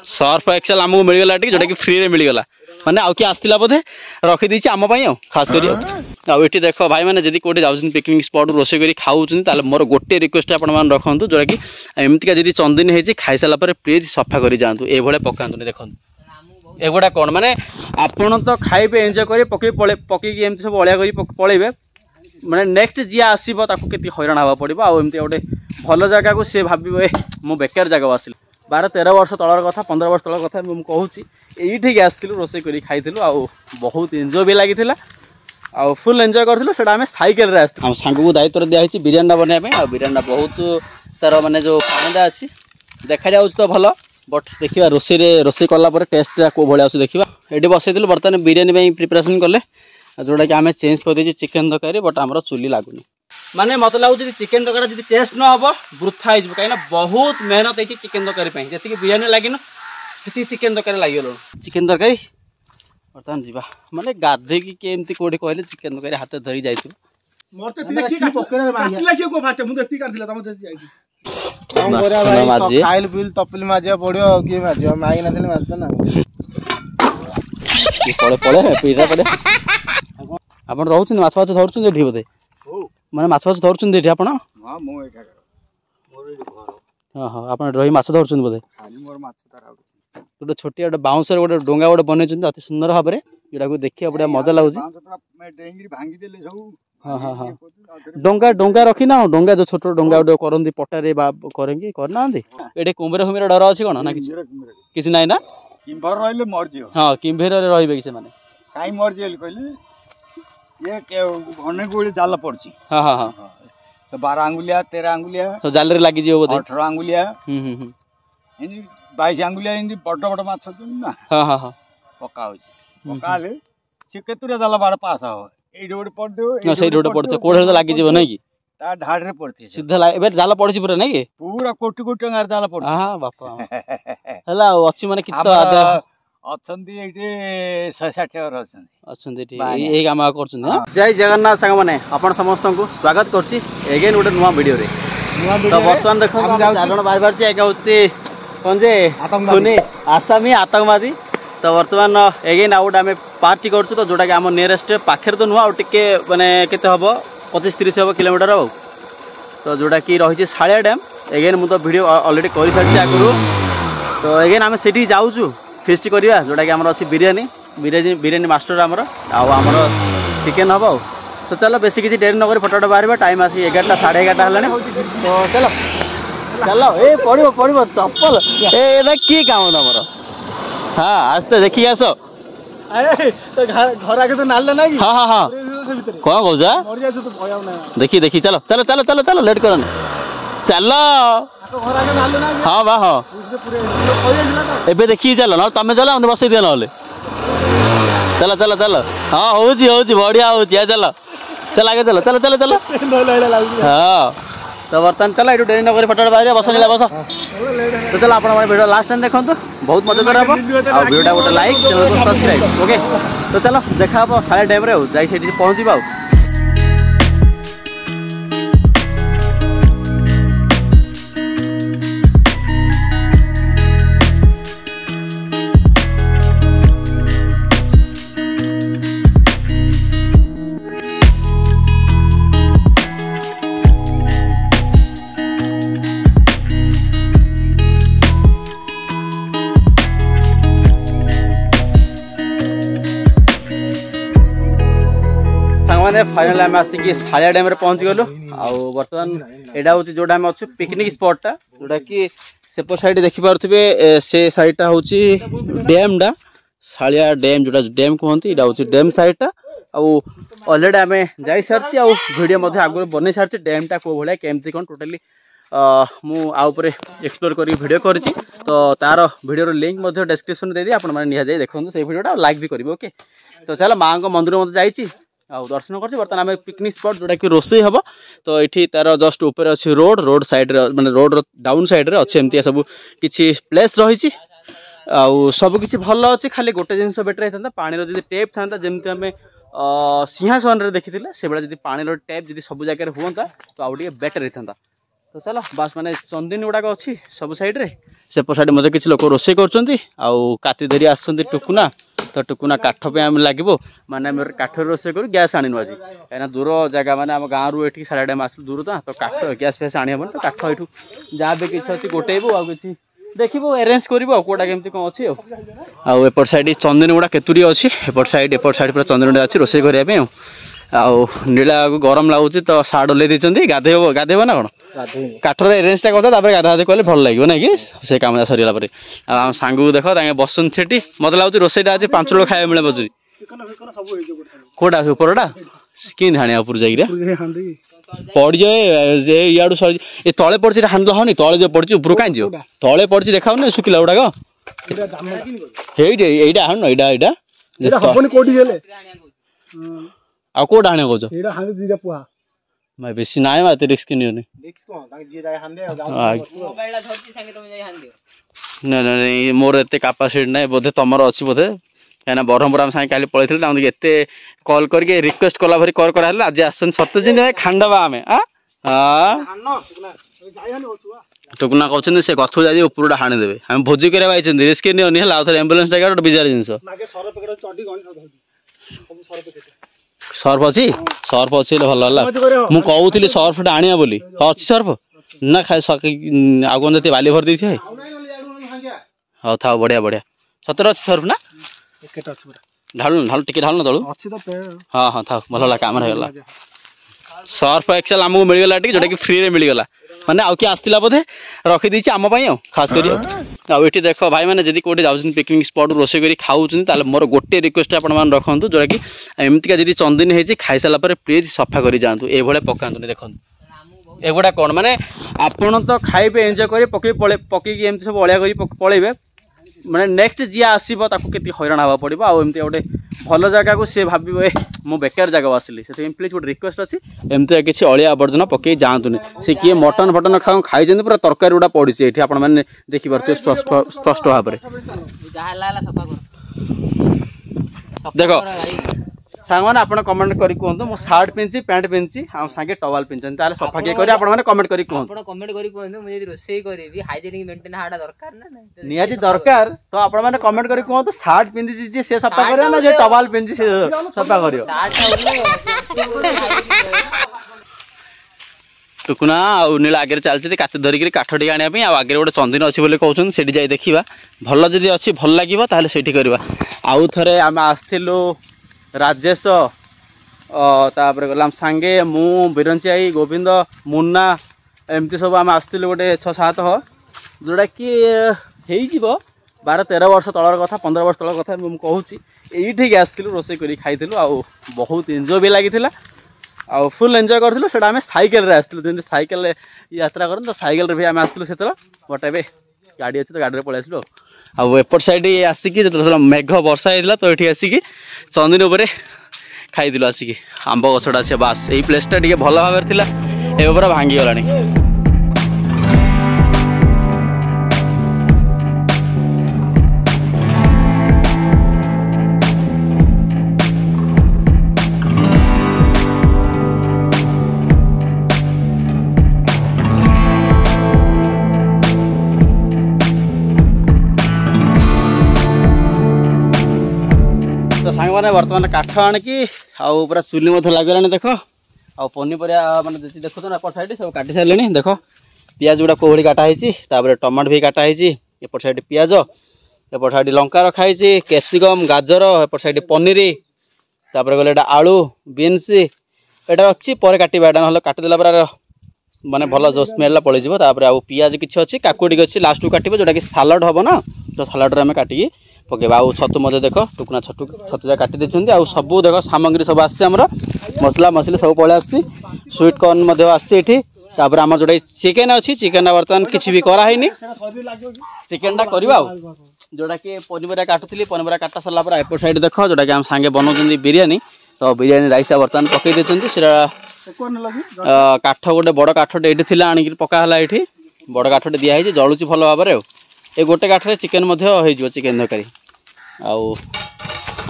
Surf Excel आमको मिलगला जोटा कि फ्री रे मिलगला माने आउ कि आसला बोधे रखी दी आम खास कर ये देख भाई मैंने जब कौटे जाऊँ पिकनिक स्पॉट रोसे कर खाऊँ मोर गोटे रिक्वेस्ट आप रखु जोटा कि एमतीका जी चंदिनी होती खाई सारापर प्लीज सफा कर जातु ये पका देखो एगुड़ा कौन माने आपण तो खाइबे एंजॉय कर पकई एमती सब अलिया कर पलैबे माने नेक्स्ट जी आसो के हैरान हाँ पड़ो आमती गोटे भल जगह को सी भाव मु बेकार जगह आसिल 12-13 वर्ष तलर कथा 15 वर्ष तलर कथा मुझे कहूँ ये आसलु रोसे कर खाई बहुत एंजॉय भी लगी आउ फुल एंजॉय करूँ से आम सैकेल आम सांग को दायित्व दिखाई बिरियानी बनाने आ बिरियानी बहुत तार माने जो पानीटा अच्छी देखा जा तो भल बट देखा रोसे कलापर टेस्ट को भाई आस देखा ये बसई बर्तमान बिरियानी प्रिपरेसन कले जोटा कि आम चेंज कर चिकेन तरकारी बट आम चुली लगुनि माने मत लगुच चिकेन तरकारी जी टेस्ट न हम वृथा हो कहीं बहुत मेहनत होती चिकेन तरकारी जी बिरियानी लगिन से चिकेन तरकारी लगे चिकेन तरकारी बर्तमान जीवा माने गाधे की कौटे कहले चिकेन तरकारी हाथ धरी जाइए आप रोच माछ फाछ धरुं बोधे मैंने माछ फाछ धरुं आप हाँ आप रही माछ धरुं बोधे गोटे छोटिया गोटे बाउंस गोटे डोंगा गोटे बन अति सुंदर भाव में जोटा को देखिए बढ़िया मजा लगुच हाँ हाँ हाँ डोंगा डोंगा रखी ना डोंगा जो छोट डोंगा गोटे करती पटारे करेंगे करना ये कुंभीर फुमीर डर अच्छी कौन ना किसी ना ना हाँ किंभीर रे कि कहीं मरजी कहले ये जाल पड़ी हाँ हाँ हाँ तो 12 आंगुलिया 13 आंगुलिया तो जाल लगी 18 आंगुलिया 22 आंगुलिया बड़ बड़ माछ ना हाँ हाँ हाँ पका पका सी केतुरा जाल बाड़ पास हम ये पड़ते कोड़े लगी नहीं कि ढाड़ रे पड़ती सीधा ए जाल पड़ी पूरा नहीं पूरा कोटी कोटी टंगार जाल पड़ी हाँ बापा है अच्छी माने किछ तो अच्छी 160 काम जय जगन्नाथ सांग मैंने आपण समस्त को स्वागत करगेन गोटे नुआ वीडियो रे तो बर्तमान देखो चार बाहर बाहर कौन जे आसामी आतंकवादी तो बर्तमान एगेन आउट आम पार्टी करूँ तो जोटा कि आम नियरेस्ट पाखे तो नुह टे मैंने केते हम 25-30 हम किलोमीटर हम तो जोटा कि रही सालिया डैम एगेन मुझे वीडियो ऑलरेडी कर सारी आगु तो एगेन आम से जाऊँ फिस्ट करवा जोटा कि आम अच्छी बिरियानी बिरियानी मास्टर आमर आमर चिकेन हम तो चलो बेसी किसी डेरी नक फटोट बाहर टाइम आसी 11टा 11:30 है तो चलो चलो ये पड़ो पड़ो चप्पल ये कि काम तुम हाँ आस्ते देखिए आस घर आगे तो नाल ना हाँ हाँ हाँ कौन कौच देखी देखी चलो चलो चलो चलो चलो लेट कर चल हाँ बा हाँ एबे देखिए चलो ना तुम चलो मत बस दिया ना चलो चलो चलो हाँ हो बढ़िया हो चलो चल आगे चलो चलो चलो चलो हाँ तो बर्तमान चलो ये डेरी नगर फटोट बाहर बस तो चलो आप वीडियो लास्ट टाइम देखो बहुत मजा कर वीडियो गोटे लाइक चैनल को सब्सक्राइब ओके तो चलो देखा सारे टाइम जाइए पहुँचा फाइनल आम आसिक सालिया डैम पहुँची गलु बर्तमान यहाँ हूँ जोटा आम अच्छे पिकनिक स्पॉटा जोटा कि सेपट साइड देखिपे से साइडटा हूँ डैमटा सालिया डैम जोटा डैम कहते यहाँ हूँ डैम साइडटा ऑलरेडी आम जा सारी वीडियो आगुरी बन सारी डैमटा कौ भाया केमती कौन टोटाली मुझे एक्सप्लोर कर वीडियो करी तो तार वीडियो लिंक डिस्क्रिप्शन दे दी आप निजे देखो से वीडियो लाइक भी करेंगे ओके तो चलो माँ मंदिर मत जाइए दर्शन कर बर्तमान आम पिकनिक स्पॉट जोटा कि रोसे हम तो ये तार जस्ट ऊपर अच्छी रोड साइड माने रोड डाउन साइड अच्छे एमती सब किसी प्लेस रही सबकि भल अच्छे खाली गोटे जिन बेटर होता पानी जब टेप था जमी आम सिंहासन देखी से भाई पानी टेप जब सब जगह हूँ तो आउ बेटर होता तो चलो बास माने चंदिन गुड़ाक अच्छी सब साइड्रे सेपट साइड मध्य किसी लोक रोसे कर धरी आसुँच टुकुना तो टुकुना काठ पे आम लगे माने काठ रोसे कर गैस आणनु आज कहीं दूर जगह माने आम गाँव रू ये साढ़े डैम आसू दूर तो काठ गैस फैस आनी हम तो काठ यू जहाँ भी किसी अच्छी गोटेबू आ कि देखो अरेंज करा केमती कौन अच्छी आउट साइड चंदन गुड़ा केतुरी अच्छी एपट साइड पूरा चंदन गुड़ा अच्छी रोसे करने नीला गरम लगुच तो सार्ट ओल्ले गाधेब ना कौन काठर एरेंजटा करता गाधा कले भल लगे ना कि से कम सरीला आम सांग को देख बसन से मत लगुच रोसईटा आज 5 लोग खाया मिले बजुरी कौटा उपरटा कि हाणे उपर जाए पड़ जाए इाड़ू सर ये तले पड़ी हांडल होनी तले जो पड़ी ऊपर कहीं जो तले पड़ी देखा शुखिला गुड़ाक यहीटा हाण आ कौटा हाणे कौच मैं बेसी ना मत रिस्क नहीं ना मोर एत कैपेसिटी ना बोधे तुम अच्छी बोधे कहीं ब्रह्मपुर आम सागे पलि एत कल करके रिक्वेस्ट कला भरी कर आज आसन सत्य जी खांडवा आम टुकुना कहते से गछ जाए ऊपर हाणीदेवे आम भोजी कर रिस्क नहीं है एम्बुलेंस टाइम गोटे बिजार जिन सर्फ अच्छी सर्फ अच्छी भल है मुझे कहूली सर्फ आनिया बोली अच्छी सर्फ ना आगुन जी बाली भर दी हाँ था बढ़िया बढ़िया सतर अच्छी सर्फ ना ढालू ढालू टिके ढालू तलू हाँ हाँ था भल कम रहीगला सर्फ एक्सेल आमको मिलगला जोटा कि फ्री रे मिलगला माने आउ कि आसला बोधे रखीदी आम खास कर ये देख भाई मैंने जब कौटे जाऊँ पिकनिक स्पॉट रोसे कर खाऊँ मोर गोटे रिक्वेस्ट आप रखु जोटा कि एमतीका जी चंदन होती खाई सारापर प्लीज सफा कर जातु ये पकातुनि देखो एगुड़ा कौन माने आपण तो खाइबे एंजॉय कर पकईकी एमती सब अलिया कर पलैबे माने नेक्स्ट जी आसो के हैरान हाँ पड़ो आमती गोटे भल जगह को सी भावे मो बेकार जगह आसली से प्लीज गोटे रिक्वेस्ट अच्छी एमती किसी अलिया आवर्जना पकई जातुनि से किए मटन फटन खाई पूरा तरकारी गुड़ा पड़ी ये आपने देखिपे स्पष्ट भाव देख सांग मैंने आप कमेंट करी कहतु मो सार्ट पिंची पैंट पिंची आ सांगे टवाल पिंचन ताले सफा के करी आपण माने कमेंट करी कहतु आपण कमेंट करी कहतु मुझे रोसई करेबी हाइजीनिक मेंटेन हाडा दरकार ना नियाजी दरकार तो आपण माने कमेंट करी कहतु सार्ट पिंची जे से सफा करियो ना जे टवाल पिंची से सफा करियो टुकुना आ नीला आगे चलती कात धरिक काठ टी आने आगे गोटे चंदन अच्छी बोले कहते से जाए देखा भल जदि अच्छी भल लगे ताले सेठी करवा आउ थे आम आसलु राजेश तापर गलाम सांगे मु बिरंची गोविंद मुन्ना एमती सब आम आसलु गोटे 6-7 जोटा कि हो 12-13 वर्ष तलर कथा 15 वर्ष तलर कथा मुझे कहूँ ये आसलु रोसे कर खाई बहुत एंजॉय भी लगी आ फुल एंजॉय करूँ से आम सैकेल आसलु जमी सैकेल यात्रा करूँ तो सैकेल भी आम आसलु से बट ए गाड़ी अच्छी तो गाड़ी पलि आसलु आउ एपट साइड आसिक जो मेघ वर्षा होता तो ये आसिक चंदन उपर खाई आसिक आंब गछटा से बास यही प्लेसटा टे भल भाव था पूरा भांगीगला तो सांग मैंने बर्तमान काठ आणिकी आउ पूरा चुली लगेगा देख आ पनीपरिया मैंने देखुन एपट साइड सब काटी सारे देख पियाज गुड़ा कोहड़ी काटाई टमाटो भी काटाई एपट साइड पियाज एपट साइड लंका रखाई कैप्सिकम गाजर एपट साइड पनीर तापर गले आलू बीन्स एटा रखी पर काटा ना काटिदेला पूरा माने भल जो स्मेल पलि आउ पियाज किसी अच्छी काकुड़ी अच्छी लास्ट को काटे जोटा कि सालाड हम ना तो सालाड आम काटिकी पकेबा आउ छतु मध्य देख टुकुना छतु जा काटी देछन्ती आउ सब देख सामग्री सब आसी हमर मसला मसली सब पळे आसी स्वीट कॉर्न मध्य आसी एठी तापर हमर जोडे चिकन अछि चिकन बर्तमान किछि भी करा हैनी चिकनटा करबा जोटा कि पनीपरिया काटुथली पनीपरिया काटा सरला पर एपट साइड देख जोटा कि हम सांगे बनाउछन्ती बिरयानी तो बिरयानी राइस बर्तमान पकई देछन्ती सेरा काठ गोटे बड़ काठटे एठी थिला आनिक पका हला एठी बड़ काठटे दिया है जलुची भल भाव में ये गोटे काठरे चिकेन हो चिकेन तरकारी आउ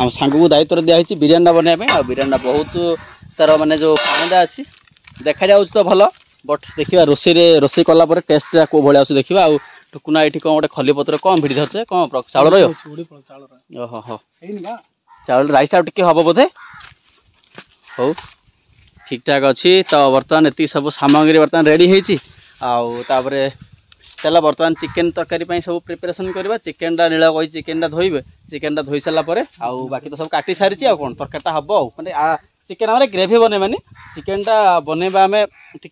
आम सांग को दायित्व दिखाई बिरयानी बनाने बिरयानी बहुत तार माने जो पानीटा अच्छी देखा जा तो भल बट देखा रोसे कला टेस्ट कौ भाई आस देखा आउ टुकुना ये कौन गोटे खली पत्र कौन भिड़ी धरचे कौन चाउल रहा चाउल राइस टे हम बोधे हो ठीक ठाक अच्छी तो बर्तमान ये सब सामग्री बर्तमान रेडी होपर चला बर्तमान चिकेन तरकारी सब प्रिपरेशन करवा चिकेन नीला कही चिकेन धोइबे चिकेन धोई सारापर आउ बाकी तो सब काटी सारी आ कौन तरकारी हम माने चिकेन आम ग्रेवी बनैबानी चिकेन बनैबा आम टे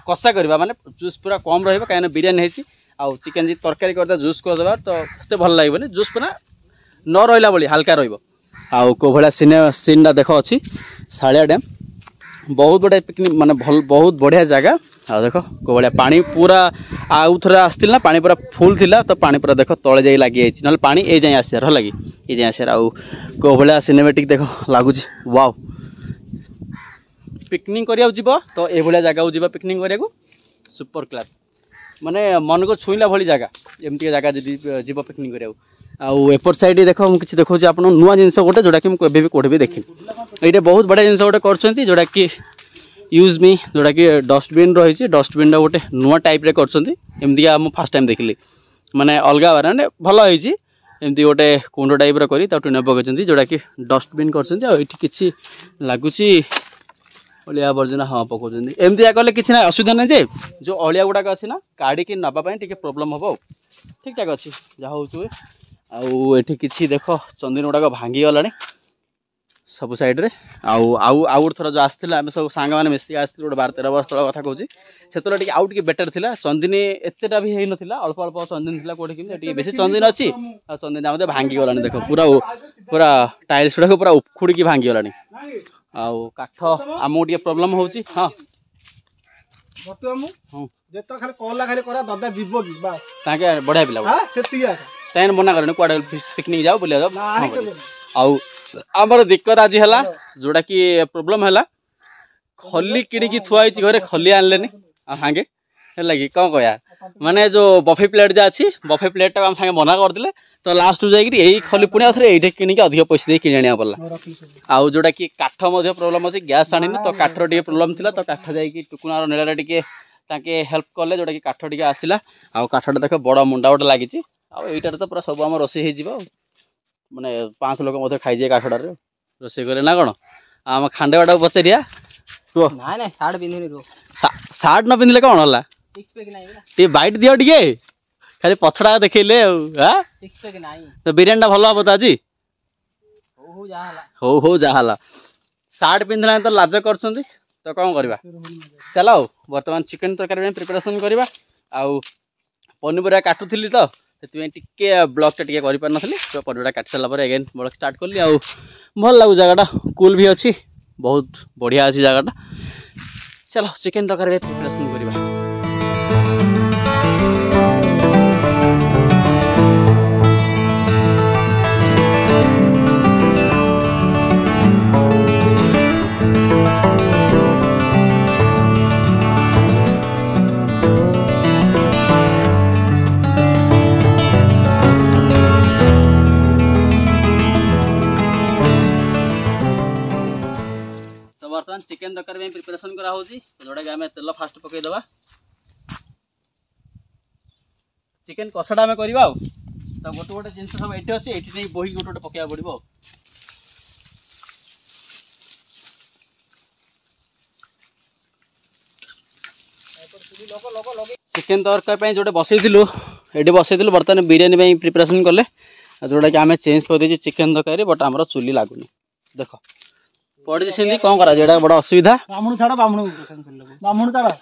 कषा करवा माने जूस पूरा कम रहा कहीं बिरियानी होती आउ चिकेन जी तरकारी करदे जूस करदे तो ये भल लगे जूस पूरा न रहा भाई हल्का रहा भाया सीन देख अच्छी साड़िया डैम बहुत बड़े पिकनिक माने बहुत बढ़िया जगह आ देख को भाया पानी पूरा आउ थे आसती ना पानी पूरा फुल थिला तो पानी पूरा देख तले जाई लगी ना पानी ए जाए आसार है लगी ये जाए आसार आउ को भाया सिनेमेटिक देख लगुच वाओ पिकनिक करा तो ये जगह जी पिकनिक करा सुपर क्लास माने मन को छुईला भाई जगह एमती जगह जी जीव पिकनिक करा एपट साइड देख मुझे देखा आप नुआ जिन गोटे जोटा कि मुझे कौटे भी देखी ये बहुत बढ़िया जिन गोटे कर जोटा कि यूज मी जोटा कि डस्टबिन रही डस्टबिन गोटे नुआ टाइप रे करमती फास्ट टाइम देखिली माने अलग बारे भल एमती गोटे कुंड टाइप रही टीन पकड़ जोटा कि डस्टबिन कर लगुच अलिया आवर्जना हाँ पकाउँ एमती कले कि असुविधा ना जे जो अलिया गुड़ाक अच्छी ना काढ़ी नापाई टे प्रोब्लेम हम ठीक ठाक अच्छी जहाँ हो आउे कि देख चंदन गुड़ाक भांगी गला सब साइड रे आउ थर जो आसला आम सब सांग मैंने मिसिक आसती गोटे 12-13 वर्ष तल कथा कहूँ से आउ टे बेटर था चंदनी एतटा भी होता अल्प अल्प चंदन था कौटे कि बेसी चंदन अच्छी चंदन आम भांगी गला देख पूरा पूरा टाइल्स गुड़ाक पूरा उखुड़ी भांगी गला आउ काठ आमको टे प्रोब्लेम हो हाँ बढ़िया पिला मना कर कौड़े पिकनिक जाओ बुला जाओ आमर दिक्कत आज है जोड़ा कि प्रोब्लेम है खली किड़ी थुआई घरे खली आनले सांगे है कि कौन कह माने जो बफे प्लेट जहाँ अच्छी बफे प्लेट टाक सांगे मना करदे तो लास्ट जाकि खली पुणी आउे ये किଣିकी अधिक पैसा कि आने पड़ा आउ जोटा कि काठ प्रोब्लेम अच्छी गैस आनी तो काठर टे प्रोब्लेम थी तो काठ जाकि टुकुनार नीला टे हेल्प कले जोटा कि काठ टे आसला आउ काठटा देख बड़ मुंडा गोटे लगी आईटार तो पूरा सब आम रोसे हो माने 5 लोग खाई जाए काठटार रोसे करे ना कौन आम खांडे बाटा पचारिया सार्ट न पिंधले कौन है टे बैट दियो टे खाली पछड़ा देखले तो बिरियानी भल हम तो आज हो जहाँ सार्ट पिंधला तो लाज कर तो कौन करवा चलो बर्तमान चिकेन तरकारी प्रिपरेशन करवा पनीपरिया काटुली तो टे ब्लॉग टे कर पार नी तो पनीपरिया काट सारापर अगेन ब्लॉग स्टार्ट कली भल लगू जगटा कूल भी अच्छी बहुत बढ़िया अच्छी जगटा चलो चिकेन तरकारी प्रिपरेशन करवा बर्तमान चिकेन तरकारी प्रिपरेशन करा जोटा कि आम तेल फास्ट पकईदे चिकेन कषाटा आम करवा तो गोटे गोटे जिन सब ये अच्छे ये नहीं बोही गोटे गोटे पकड़ा पड़ो चिकेन तरकारी जोटे बसईलु ये बसईलु बर्तमान बिरियानी प्रिपरेशन कले जोटा कि आम चेंज कर चिकेन तरकारी बट आम चुली लगुनि देख पड़ी से कौन करा जेटा बड़ा असुविधा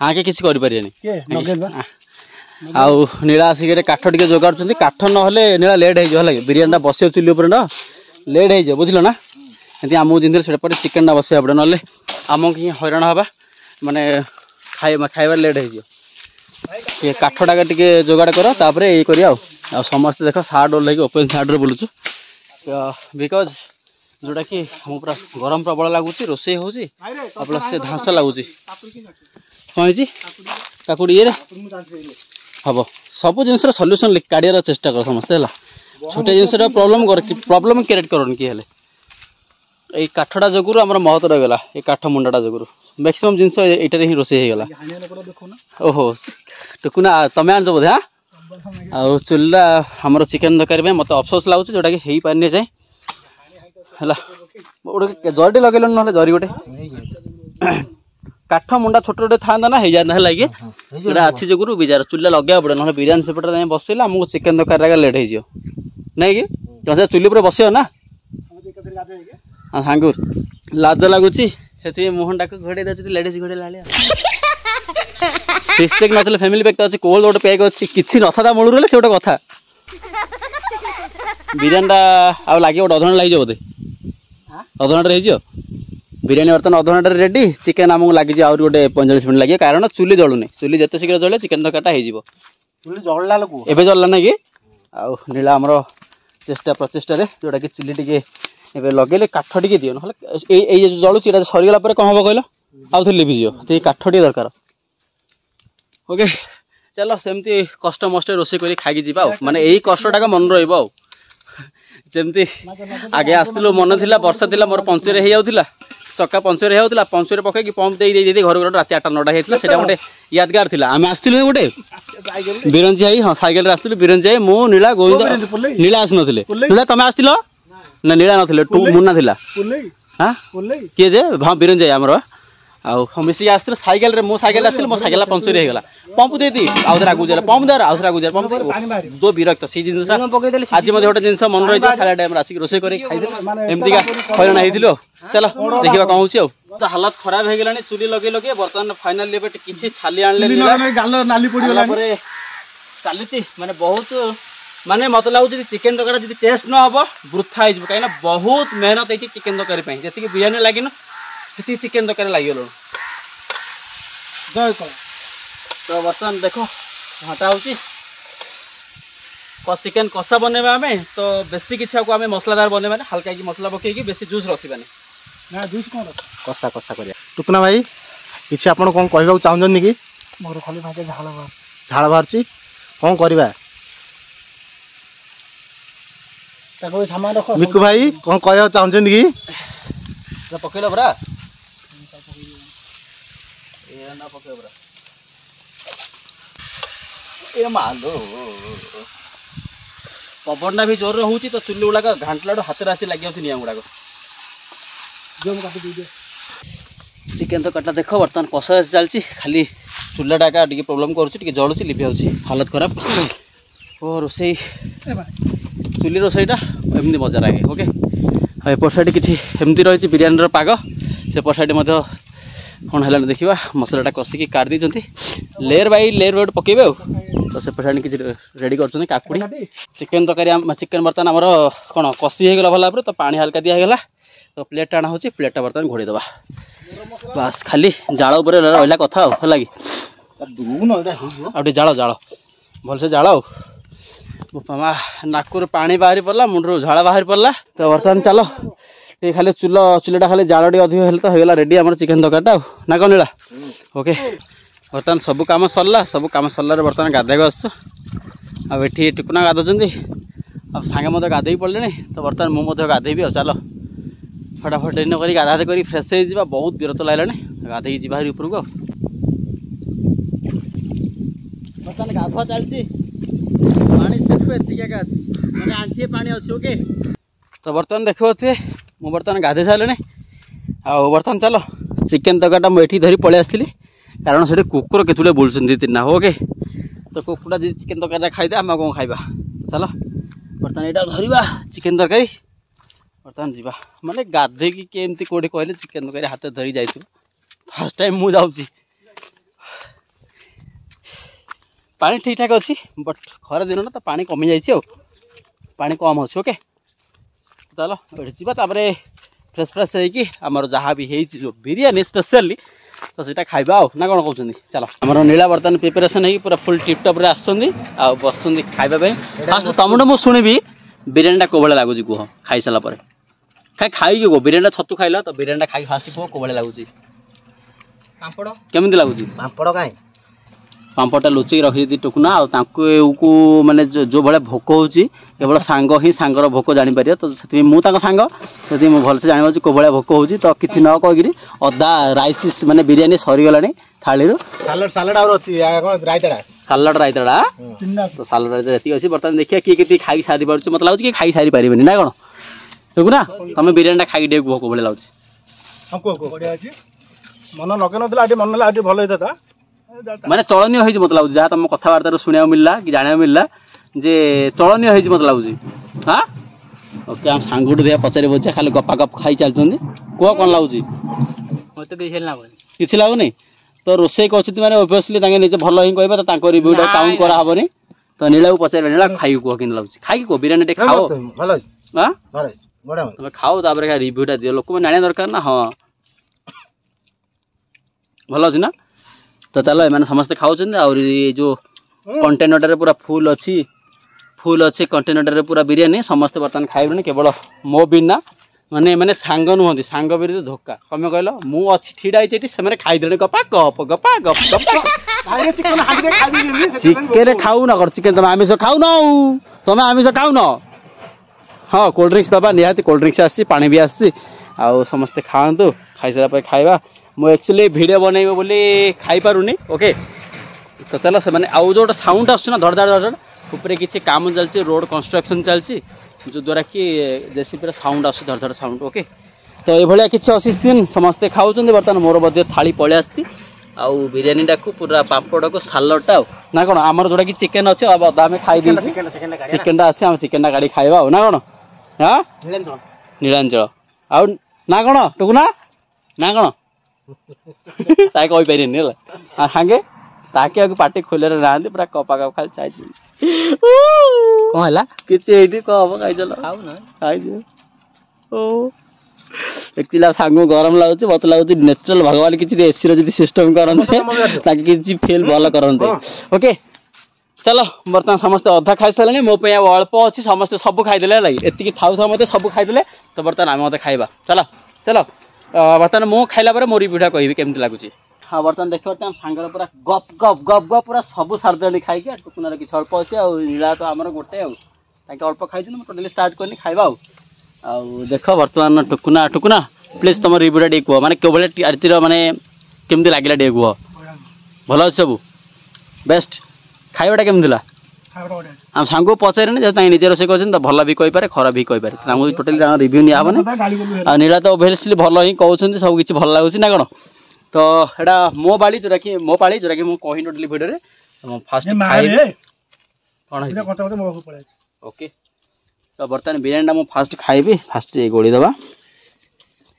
हाँ कि किसी आउ नीला आसिक काठ टे जोगाड़ काठ ना नीला लेट हो बिरियानी बस चुली ना लेट हो बुझल ना ये आमको जिन पर चिकेन बसया पड़े ना आम कि हैरान हवा माने खाइबार लेट हो काठटा टे जोगाड़ कर ये कर समस्त देख सार्ट ओल्ल ओपन सार्ट बुलुचु बिकज जोटा कि हम पूरा गरम प्रबल लगुच रोसे हो प्लस से धांस लगुच कौन काकुड़ी ये हम सब जिन सल्यूसन काढ़ियार चेष्टा कर समस्ते है छोटे जिन प्रोब्लेम क्रिएट कर किए काठटा जो आम महत्व रहीगला ये काठ मुंडाटा जो मैक्सिमम जिनस एटारे ही रोसे हो गला ओहो टुकुना तमें आनछ बोधे हाँ आ चुल्ला हमर चिकेन तरकारी में मत अफसोस लगुच जोटा कि हो पारे जाए है गोटे जरी लगे ना जरी गोटे काठ मुंडा छोटे छोटे था ना हो जाता है लगे अच्छी जो बिजार चुल्ला लगे पड़े ना बिरियानी सेपटे बसैले आमको चिकेन तरकारी लगे लेट हो नहीं कि तुम चुली पर बस ना सांगुर लाज लगुच मुहन टाक घोड़े लेडीज घोड़े लाली सिक्स पैक ना फैमिली पैक तो अच्छे कोल्ड गोटे पैक अच्छी किसी न था मूल से गोटे कथा बिरियानी आ लगे गोटे अधघंटा लगे बोधे अधघंटे हो बिरियानी बर्तमान अधघंटे रेडी चिकेन आमको लगे आउट गोटे 45 मिनट लगे कारण चुली जलुनी चुली जिते शीघ्र जले चिकेन तरकारीटा हो चुली जल्ला लोक एवं जल्ला ना कि आउ नीला आमर चेष्टा प्रचेषार जोटा कि चुली टे लगे काठ टे दियो ना जलुची सरीगला कौन हम कहल आउ थे लिभिज तो काठ टे दरकार ओके चलो सेमती कष्ट मस्ट रोसे कर खाई जा माने यही कष्टा मन रमती आगे आसलु मन थी वर्षा थी मोर पंचर हो जाता चक्का पंचर होता पंचर पकई पंप दे घर रात 8टा 9टा होता है गोटे यादगार थी आम आसलु गोटे बिरंजी आई हाँ सैकेल आसलु बिरंजी आई मु नीला गोविंद नीला आस नी नीला तुम आस ना नीला ना मुन्ना थी हाँ किए जे हाँ बिरंजी आई आमर आउ मिसिक आस सैकेल मो सैकेल आस मो सैकेल पंचर होगा पंप दे आउे आगू जाए पंप दे आउे आगू जाए पंप जो विरक्त से जिन आज गोटे जिन मन रही सारा टाइम आसिक रोसे कर एमतीका हईराण होती चलो देखा कौन हो हालत खराब हो गलानी चुली लगे लगे बर्तमान फाइनाल किसी छाली आने चली माने बहुत माने मत लगुच चिकेन तरकारी जी टेस्ट न हम वृथा हो कहीं बहुत मेहनत होती चिकेन तरकारी जी बिरियानी लगे से चिकेन तरकारी लगे तो बर्तमान देख घंटा हो चिकेन कषा बनवा आम तो बेसी किसी आम मसलादार बनवा हल्का की मसला पकईकि बेसी जूस रखा ना जूस कौन कषा कषा कर टुकुना भाई किसी आप कौन कहूँ चाहते कि मोर खाली भाई झाड़ बाहर कौन करवा मिकु भाई कौन कह चाहते कि पकईल परा पकड़ मालो पवनटा भी जोर हो तो चुली गुड़ाक घाटला हाथ आसी लगे निआ गुड़ाक चिकेन तो कटा देख बर्तमान कषा चलती खाली चूल्हाटा का प्रोब्लेम करुँच जलुची लिभि हालत खराब ओ रोसे चुली रोसईटा एमती मजा लगे ओके एपट साइड किसी एमती रही बिरियानी पाग सेपट साइड कौन है देखा मसलाटा कषिकी काट दी लेयर बाई लेयर रोड पकेबे तो सेपट साइड किसी रेडी कर काकुड़ी चिकेन तरकारी चिकेन बर्तमान आमर कौन कषि होगा भल भाव तो पानी हल्का दिगला तो प्लेट टाणा हो प्लेटा बर्तमान घोड़े दबा बास खाली जाल रहा कथा है कि जाल जाल भलसे जाल मामा नाकुर पानी बाहरी पड़ा मुंडू झाड़ा बाहरी पड़ा तो बर्तमान चलो ये खाली चुलीटा खाली जाल टे अधिक हेल्ले तो होगा रेडी आम चिकेन तरकारीटा ना कौन नीला ओके बर्तमान सब कम सरला बर्तमान गाधे आठी टिकुना गाधुंट आ सांगे मत गाधे पड़े तो बर्तमान मुझे गाधेबी चलो फटाफट डेरी नक गाधा कर फ्रेश हो बहुत विरत लगे गाधे जी बाहर उपरको बर्तमान गाधुआ चलती पानी सिर्फ एतिका मैंने आंठी पानी अच्छी ओके तो बर्तमान देखो मु बर्तमान गाधे सारे आ बर्तमान चलो चिकेन तरकारीटा मुझे धरी पलि आसती कारण से कुकुर केतुटे बुलूँ दी तीन ओके तो कुकुरा जी चिकेन तरकारीटा खाईदे आम कौन खाइबा चलो बर्तमान यहाँ धरवा चिकेन तरकारी बर्तमान जावा माने गाधे कि केमती कौटे कहले चिकेन तरकारी हाथ धरी जाइए फास्ट टाइम मुझे जाऊँगी पानी ठीक ठाक अच्छी बट खरा दिन ना तो पानी कमी जाइए पानी कम अच्छे ओके चलो ये फ्रेश फ्रेश होमर जहाँ भी जो बिरियानी स्पेशली तो सीटा खाइबा ना कौन कहते चलो आम नीला बर्तमान प्रिपेरेसन हो पूरा फुल टिपटप बस खाइबा फास्ट तुम मुझे शुणी बिरियानीटा कौ भाई लगुच कह खाई सारापर खाई कह बिरियानी छतु खाइल तो बिरियानी खाई फास्ट कह कौ भाई लगुच केमी लगुच पापड़ कहीं पांपटा लुचेक रखी टुकुना को माने जो भाया भोक हो केवल सांग ही सांगर भोक जापर तो से मुझे सांग से भलसे जाना कौ भाया भोक हो तो किसी न कहीकि अदा राइस माने बिरियानी सरीगला थाली सालड रायतड़ा तो सालड रायता जी अच्छी बर्तमान देखिए किए के खाई सारी पार्छ मतलब लगे कि खाई सारी पारे ना कौन टुकुना तुम बिरियानी खाई डेक भोक भाई लगे मन लगे ना मन लगे भल होता माने चलनीय हो मत लगे जहाँ तुम कथबार्ता शुणा मिलला कि जाना मिलला जे चलनीय हो मत लगे हाँ ओके हम सांग दे पचारे बच्चा खाली गपा गप खाई चलते कह कौन लगुच मत किसी लगुनि तो रोषे कर मैंने ओबियसली निजे भल ही कह रिव्यूटा काउंट कराबनी तो नीला को पचारे नीला खाई कह कि लगुच खाई कह बिरियानी खाओ तुम खाओ रिव्यूटा दियो लोक मैंने जाना दरकार ना हाँ भल अच्छी ना तो चलो एम समस्ते खाऊँ जो कंटेनर पूरा फुल अच्छी कंटेनर पूरा बिरियानी समस्ते बर्तमान खाइबे केवल मो बिना माने माने सांग नुहति सांग विरुद्ध धोखा कमे कहल मु अच्छी ठिड़ा से खाईदे गपा गप गपा गप गप चिकेन खाऊ न कर चिकेन तुम आमिष खाऊ न तुम आमिष खाऊ न हाँ कोल्ड ड्रिंक्स दबा निहाती कोल्ड ड्रिंक्स आसी पानी भी आसी आउ समस्ते खातु खाई सारा खाइबा मु एक्चुअली वीडियो बनइबे बोली खाई पारुनी ओके तो चलो से माने आउ जो साउंड आस ना धड़ धड़ धड़ ऊपर किसी काम चलती रोड कंस्ट्रक्शन चलती जो द्वारा कि जैसे पूरा साउंड आस धड़ धड़ साउंड ओके तो ये किसी अच्छी सीन समस्ते खाऊँ बर्तमान मोर बदे थाली पलि आसी आउ बिरियानीटा को पूरा पापड़ को सालडटा ना कौन आमर जोटा कि चिकेन अच्छे अब अदा आम खाई चिकेनटा अच्छे आम चिकेनटा गाड़ी खाइबा ना कौन हाँ नीलांचल आउ ना कौन टुकुना ना कौन ताके कही पारे हांगे ताके पार्टी खोल ना पूरा कपा कप खाली चाहिए कौन है किसी कह खाइल खाई ओ एक्चुअली सांग गरम लगुच मत लगुच नेचुरल भगवान किसी एसी री सिस्टम करते किसी फिल भल करते ओके चलो बर्तमान समस्ते अधा खाई सारे मो अल्प अच्छी समस्ते सब खाईदे लगे एति थाऊ मत सब खाईदे तो बर्तमान आम मत खाइबा चलो चलो बर्तमान मो खाइला मो रिव्यूटा कहि केमती लगुच हाँ बर्तमान देख पारे सांगर पूरा गप गप गप गप पूरा सब सारे खाई टुकुनार किसी अल्प अच्छे नीला तो आमर गोटे अल्प खाई टोटाली स्टार्ट करनी खाइबा आउ देख बर्तमान टुकुना टुकुना प्लीज तुम रिव्यूटा टे कह माने केवल आरतीर माने केमती लगे टे कह भल अच्छे सब बेस्ट खाइबाटा केमती आम सांग पचारे जब निजे रोसे कर भल भी कहीपे खराब भी कहीपे टोटाली रिव्यू नियाबनी आ नीला तो ओबियसली भल ही कहते सब किसी भल लगुच ना कौन तो एटा मो बाड़ी जोटा कि मो पाड़ी जोटा कि मुझे कही टोटाली भिडियो फास्ट कौन ओके तो बर्तमान बिरियानी मुझे फास्ट खाइबी फास्ट गोली दबा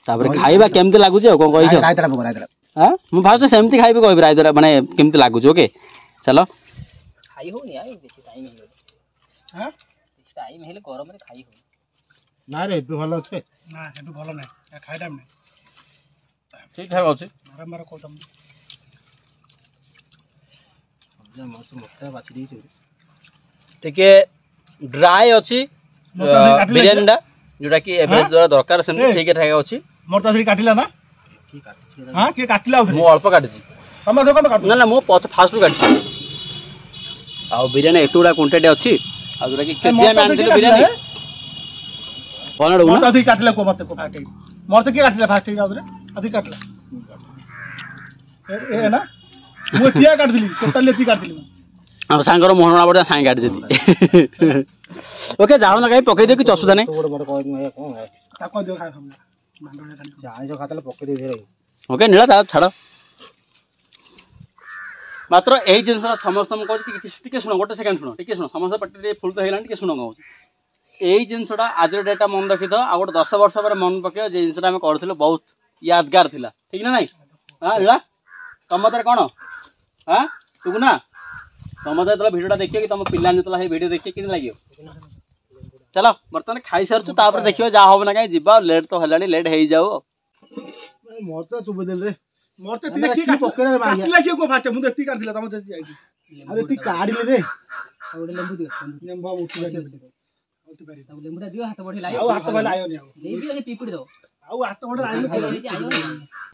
खाइबा केमती लगुच कौन कह हाँ मुझे फास्ट सेमती खाइबी कह रायतरा माने केमती लगुच ओके चलो खाई हो यार बेसी टाइम हे हां टाइम हेले गरम रे खाई हो ना रे भल अच्छे ना हेतु भल नै खाइ टाइम नै ठीक ठाक अछि बारंबार कोतम जे मत मत बाछि दी छै टिके ड्राई अछि बिरियानीटा जोटा कि एवरेज द्वारा दरकार सेम ठीक ठाक अछि मोर तो काटिला ना की काटछि हां के काटिला मो अल्प काटछि हम देखो काट ना ना मो फास्ट रु काटछि आ बिरियानी एतुडा क्वांटिटी अछि आ जोटा कि केजिया में आनथिले बिरियानी कोनडो मोर तो अधिक काटिला को मत को फाटे मोर तो के काटिला फास्ट जाउ रे अधिक काटला ए ना मु तिया काट दिली टोटली ती काट दिली हम सांगर मोहना बडा सांग काट जति ओके जाओ ना कहीं पकई दे कि असुविधा नहीं बड़ बड़ कह कोन है ता को दे खाइ हम भांडा खाली जाय जो खातले पकई दे रे ओके नीला ता छाड़ मात्र यही जिन समस्त कहते शुण गोटे सेकेंड शुण टे शुण समस्त पार्टी फुल तो है शुण कौन यही जिनसा आज डेटा मन रखी था आ गए 10 वर्ष पर मन पक जिनसा आम करूँ बहुत यादगार थिला ठीक ना नाई हाँ तुम मत कौन हाँ टुकुना तुम मत जो भिडियो देखिए कि तुम पिला जो भिडियो देखिए कि लगे चलो बर्तमान खाई सारे देखिए जहाँ हम ना कहीं जीवा लेट तो है लेट हो जाओ मजा चुप दिल रे मोर ते ती की पकरे मारिया काटिला की को फाटे मु देती काटिला तम जति आइती अरे ती काडिले रे और लेंबू दियो लेंबू उठी जाके उठी पारी तब लेंबूटा दियो हाथ बढ़ी लायो आ हाथ बढ़ी आयो नि ले दियो से पीपुडी दो आ हाथ बढ़ी आयो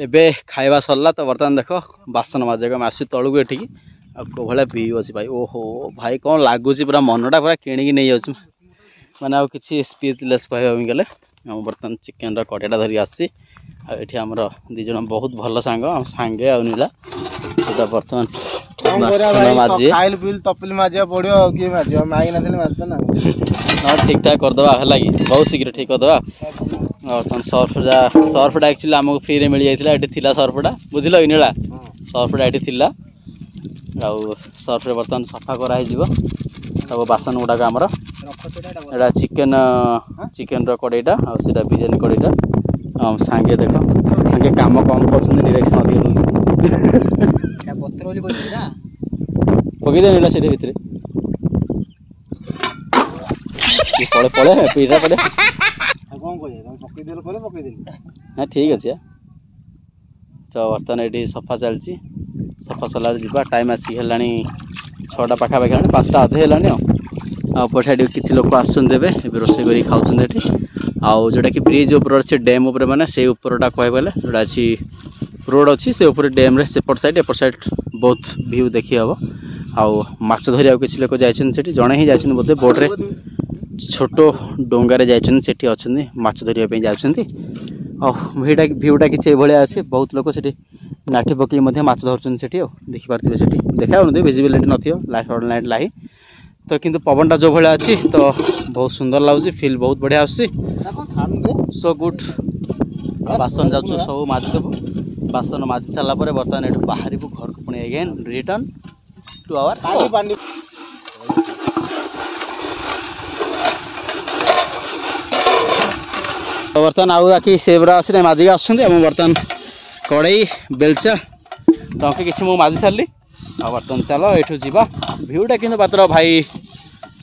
एबे खाइबा सरला तो बर्तमान देखो बासन माजे को आसी तळु एठी भाया व्यू अच्छी भाई ओहो भाई कौन लगुच पूरा मनटा पूरा किणिकी नहीं जाऊँ मैंने आउ कि स्पीचलेस कहवाई गले बर्तमान चिकेन कड़ेटा धरिक आसी आठी आमर दिज बहुत भल सांग सांगे आ नीला बर्तमान खाइल पिल तपिल माजिया पड़ो किए माज माई ना हाँ ठीक ठाक करदे है बहुत शीघ्र ठीक करदे बर्तमान सर्फटा एक्चुअली आमको फ्री रे मिल जाता सर्फटा बुझल कि नीला सर्फटा ये थी आउ सर्फ बर्तमान सफा कराई सब बासन गुड़ाक आमर एटा चिकेन कड़ईटा आटा बिरियानी कड़ईटा सांगे देख सांगे काम कम कर डायरेक्शन अधिक पकईदे नीला से भितर पड़े पड़े पीटा पड़े हाँ ठीक अच्छे तो बर्तमान ये सफा चलती सफा सलार जा टाइम आसिक है 6टा पाखापाखि है 5टा अधे है पछाड़ी किसी लोक आसवे रोसे कर खाऊँ आउ जोटा कि ब्रिज उपर अच्छे डैम उपर मैंने से उपरटा कह गले जोटा अच्छी रोड अच्छी से ऊपर डैम रे सेपट साइड एपट साइड बहुत व्यू देखी हम आउ माछ धरिया किसी लोक जाइए जड़े ही जाइए बोधे बोट्रे छोट डोंगार जाइए अच्छे माछ धरिया जाती भ्यूटा किसी भाया अच्छे बहुत लोग से नाठी पकई माछ धरुन से देखिपारे से देखा विजिबिलिटी नथियो लाइट लाही तो किंतु पवनटा जो भाया अच्छी तो बहुत सुंदर लगुच फील बहुत बढ़िया आसी सो गुड बासन जाऊँ सब माजिदेबू बासन माजि सारापर बर्तमान ये बाहर को घर को पुणी अगेन रिटर्न टू आवर बर्तमान आउ बाकी सेबरा आसी माजिक आसुँच बर्तमान कड़ई बेलचा तंके किसी मुझे माजि सारे आ बर्तमान चलो ये जावा भ्यूटा कि मात्र भाई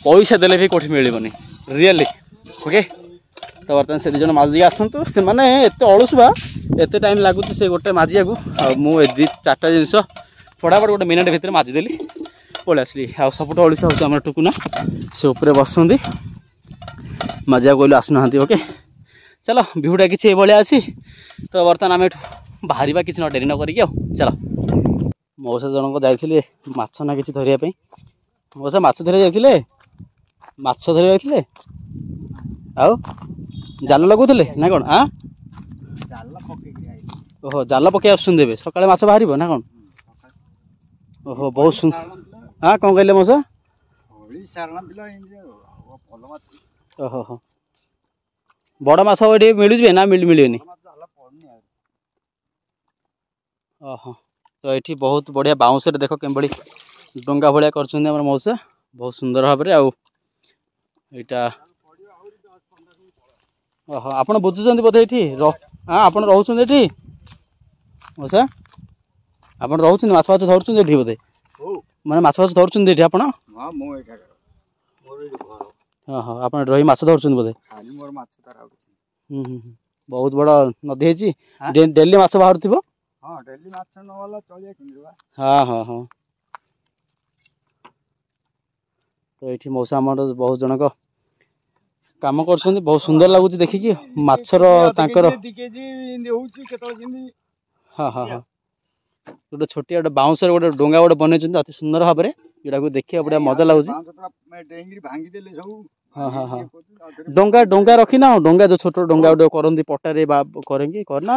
पैसा देले भी कौटी मिलबनी रियली ओके तो बर्तमान से दिज माजिक आसतु से मैंने एत अलुआ एत टाइम लगुच से गोटे माजिया मुझे 4टा जिनस फटाफट गोटे मिनिट भितर माजिदेली पलि आसली आ सब अलुआ हूँ टुकुना से उपरे बसुँच माजिया कहलु आसुना ओके चलो भ्यूटा किसी भाया अच्छी तो बर्तमान आम बाहर किसी न डेरी न करिक चलो मौसा जनक जाइए माछ ना कि धरिया मौसा माछ धरिया जाइए माछ धरिया जाइए आउ जाल लगुले ना कौन हाँ ओहो जाल पकई आसुँच सकाଳେ माछ बाहर ना कौन ओहो बहुत सुंदर हाँ कौन कहले मौसा ओहो बड़ माछ ये मिलूजे ना मिलनी ओहो तो ये बहुत बढ़िया बाउंस देख के डोंगा भाया कर मौसा बहुत सुंदर भाव में आईटा ओहो आप बुझुं बोधे ये हाँ आप रोचे मौसा आप रोच माछ फाछ धरुं बोधे मैंने माछ फाछ धरुं आप हाँ हाँ आप रही माछ धरुं बोधे बहुत बड़ा नदी है डेली माछ बाहर थी हाँ हाँ हाँ तो ये मौसा आम बहुत जनक काम कर बहुत सुंदर लगुच देखिकी माछर हाँ हाँ हाँ गोटे छोटिया गोटे बाउंस गोटे डोंगा गोटे बनई अति सुंदर भाव में जोटा देखिए बढ़िया मजा लगुच हाँ हाँ हाँ डोंगा डोंगा रखी ना डोंगा जो छोट डोंगा गोटे करती पटारे करेंगे करना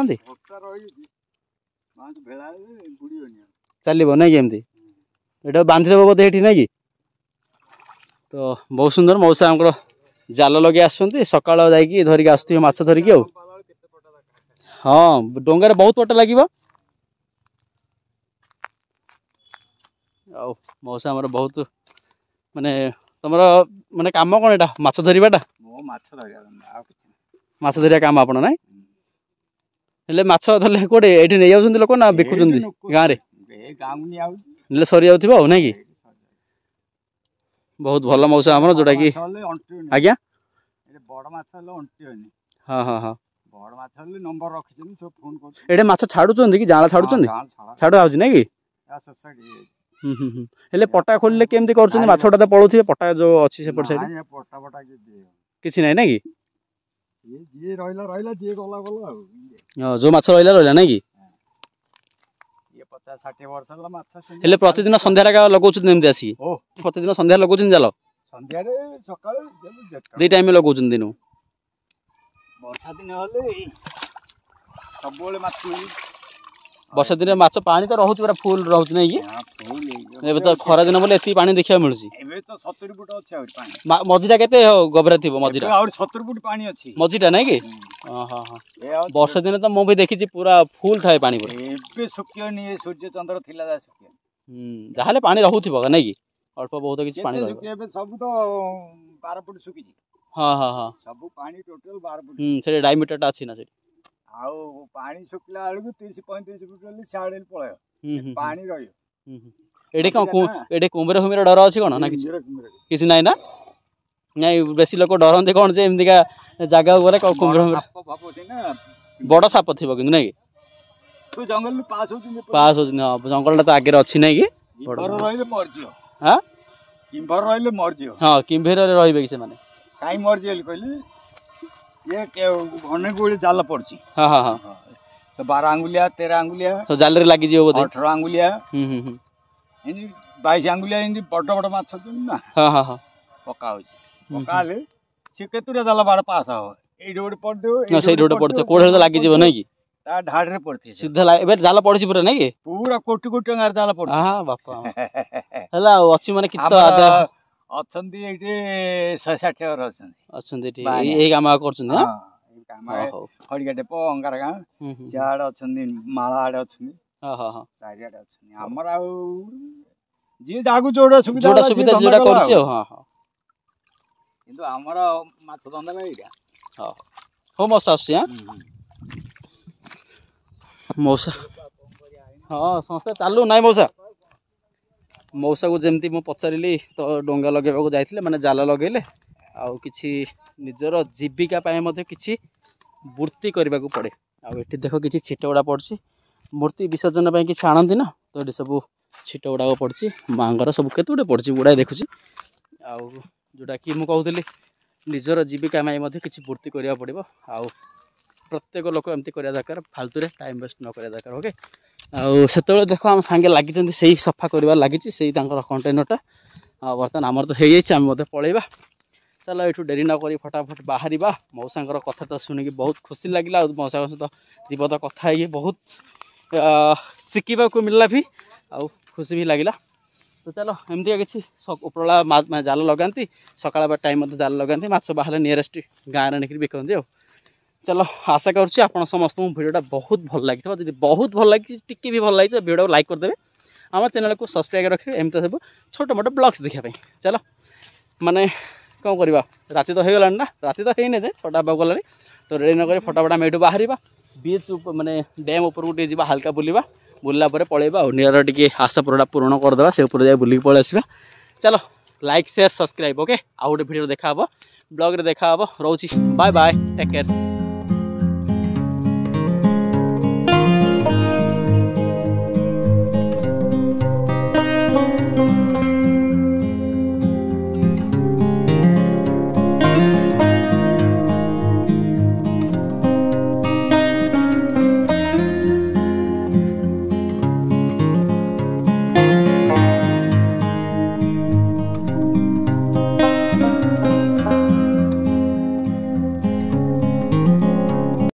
चलो ना कि एमती ये बांधिदेव बोधे ये ना कि तो बहुत सुंदर मौसा आम जाल लगे आसुँच सकाल जाकि धरिक आसुवे माछ धरिक हाँ डोंगार बहुत पटा लगे मौसा आमर बहुत माने तुम माने काम कौन एटा माछ धरिबाटा माछ धरिया काम आपण ना हेले माछ धरले कोटे एठी नै जाउछन लोक ना बिकुछन गाँ रे नेले सरी जाउथिबो ना कि बहुत भल मौसा आमर जोटा कि आज्ञा हाँ हाँ हाँ एटे माछ छाड़ुछन कि जाला छाड़ुछन छाड़ आउछ ना कि हेले पटा खोलिले केमती करछन माछटा त पळुथिबे पटा जो अछि सेपट साइड किछि नै ना कि जे रहिला रहिला जे गला गला जो माछ रहिला रहिला ना कि 50-60 वर्ष होला माछ हेले प्रतिदिन संध्यारे का लगाउछन् एमती आसी ओ प्रतिदिन संध्यारे लगाउछन् जाल संध्यारे सकाळ दुई टाइम लगाउछन् दिनु वर्षा दिन हले सबले माछ वर्षा दिन माछ पानी तो रहउछ पूरा फुल रहउछ नै कि फुल एबे तो खरा दिन बोले एती पानी देखिया मिलुछि एबे तो 70 फुट अछि और पानी मझीटा केते गबरा थिबो मझीटा और 70 फुट पानी अछि मझीटा नै कि हां हां हां वर्षा दिन तो मो भी देखिछि पूरा फुल थाए पानी पूरा एबे सुकियो नि सूर्य चंद्र थिला जा सुकियो जाहाले पानी रहउथिबो नै कि अल्प बहुत किछि पानी रहउ एबे सब तो 12 फुट सुकिछि हां हां हां सब पानी टोटल 12 फुट से डायमीटर टा अछि ना से आउ पानी सुकला आलु 30-35 फुट ले साडे पळय पानी रहियो एडे एडे कुंभर हुमिर डर अछि कोन ना किछि नै ना नै बेसी लोक डरंते कोन जे एमदिका जागा ऊपर कुंभर हुमिर साप भाप अछि ना बड़ साप थिबो किंतु नै तू जंगल पास होछि ना जंगल ता आगे अछि नै कि किंभर रहिले मर जियो हां किंभर रहिले मर जियो हां किंभर रे रहिबे कि से माने काई मर जियो कहली ये के घने गोळे जाल पड़ची हां हां हां तो 12 अंगुलिया 13 अंगुलिया तो जाल रे लागि जियो बोते 18 अंगुलिया हम इनी 22 अंगुलिया इनी बड़ माछ छथि ना हां हां हां पका होछि पकाले से केतुरा जाल बाड़ पास हो एई रोड पड़ दो ना सही रोड पड़ते कोठे तो लागि जिवो नै कि ता ढाड रे पड़थि सीधा एबे जाल पड़छि पूरा नै कि पूरा कोटी कोटी टंगार जाल पड़थि हां बापा हला अछि माने किछ तो आधा अछंती एटे 160 और अछंती एई काम करछन हां एई काम खड़िया डेपो अंगार गां चाड अछंती माळा आड अछंती हां हां हां साइड आड अछंती हमर आ जे जागु जोडा सुविधा जोडा करछि हां हां किंतु हमर माछ धंदा लाइरा हां हो मौसा आसी हां मौसा हां संस्था चालू नाइ मौसा मौसा को जमती मो पचारिली तो डोंगा लगेबाको जाइथिले माने जाला लगेले आउ किछि निजर जीविका पाए मध्ये किछि मूर्ति करबा को पड़े आउ एठी देखो किछि छिटोडा पड़छि मूर्ति विसर्जन पय कि छाणंती ना तो एठी सब छिटोडा को पड़छि मांगर सब केतुडे पड़छि गुडा देखुछि आउ जोटा कि मु कहउतली निजर जीविका पाए मध्ये किछि मूर्ति करबा पड़िबो आउ प्रत्येक लोक एमती करिया दरकार फालतू रे टाइम वेस्ट न करिया दरकार ओके आउ सेतबे देखो हम संगे लागि जंती सेही सफा करबा लागिछि सेही तांकर कंटेनरटा बर्तमान हमर तो हे जाइछि हम मते पळेबा चलो एठू डेरी न करी फटाफट बाहरिबा मौसांकर कथा तो सुनि बहुत खुशी लागिला मौसा सहित जीवत कथा हे बहुत शिखिबा को मिलला भी आउ खुशी भी लागिला तो चलो एमती किछि उपरला जाल लगांती सकाळ टाइम मते जाल लगांती माछ बाहर नियरेस्ट गाँ रे निकरी बिकंती चलो आशा करुच्ची आप समस्त भिडियोटा बहुत भल लगी जब बहुत भल लगी टिके भी भल लगी भिडियो लाइक करदे आम चैनल को सब्सक्राइब रखिए एमती सब छोट मोट ब्लॉग्स देखापी चलो माने कौन करवा राति तो हो ना राति तो है जे 6टा गलानी तो रेडी नक फटाफट आम यू बाहर बीच माने डैम ऊपर गोटे जा हाल्का बुलवा बुलला पलैबा नियर टी आशा पूरा पूर्ण करदे से ऊपर जाए बुलिक पलि आसवा चलो लाइक शेयर सब्सक्राइब ओके आउ गोटे भिडियो देखा ब्लॉग रे देखा रोची बाय बाय टेक केयर।